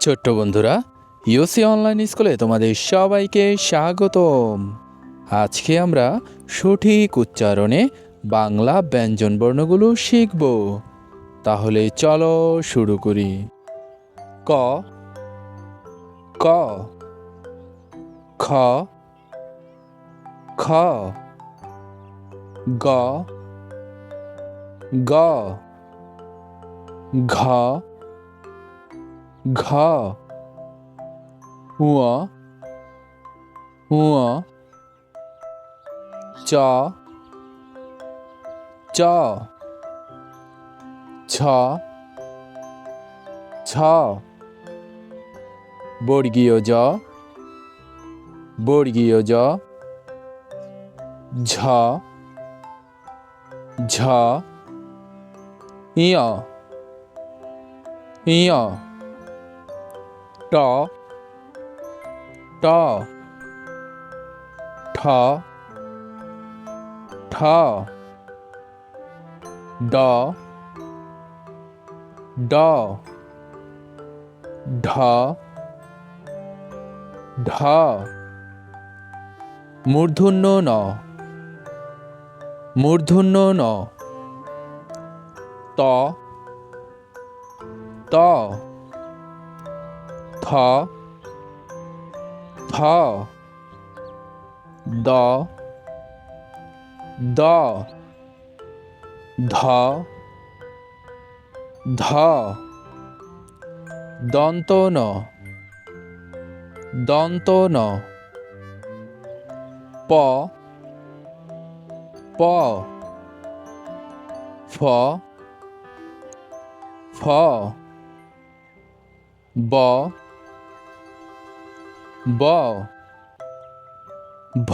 ছোট্ট বন্ধুরা, ইউসি অনলাইন স্কুলে তোমাদের সবাইকে স্বাগতম। আজকে আমরা সঠিক উচ্চারণে বাংলা ব্যঞ্জনবর্ণগুলো শিখব। তাহলে চলো শুরু করি। ক, ক, খ, খ, গ, গ, ঘ, ঘ, ঙ, ঙ, চ, চ, ছ, ছ, বর্গীয় জ, বর্গীয় জ, ঝ, ঝ, ইয়, ইয়, ট, ট, ঠ, ঠ, ড, ড, ঢ, ঢ, মূর্ধন্য ন, মূর্ধন্য ন, ত, ত, থ, থ, দ, দ, ধ, ধ, দন্ত ন, দন্ত ন, প, প, ফ, ফ, ব, ব, ভ,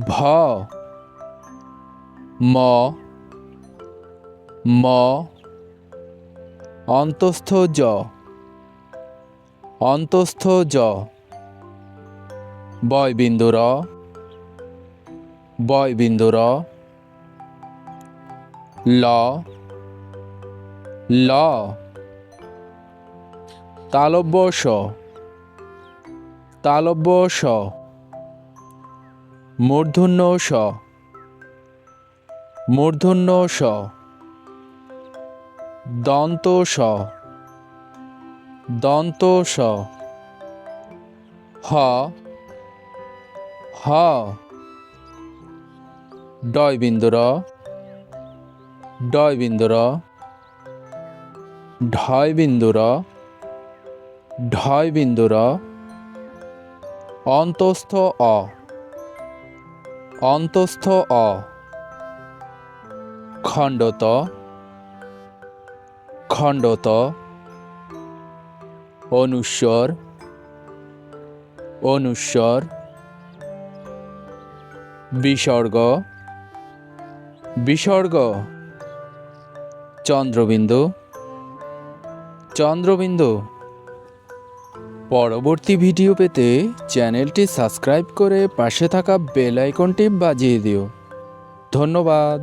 ভ, ম, ম, অন্তস্থ জ, অন্তস্থ জ, বয়বিন্দু র, বয়বিন্দু র, ল, ল, তালব্য স, তালব্য স, মূর্ধন্য স, মূর্ধন্য স, দন্ত স, দন্ত স, হ, হ, ডয়বিন্দু র, ডয়বিন্দু র, ঢয়বিন্দু র, ঢয়বিন্দু র, অন্তস্থ অ, অন্তস্থ অ, খণ্ডত, খণ্ডত, অনুস্বর, অনুস্বর, বিসর্গ, বিসর্গ, চন্দ্রবিন্দু, চন্দ্রবিন্দু। পরবর্তী ভিডিও পেতে চ্যানেলটি সাবস্ক্রাইব করে পাশে থাকা বেল আইকনটি বাজিয়ে দিও। ধন্যবাদ।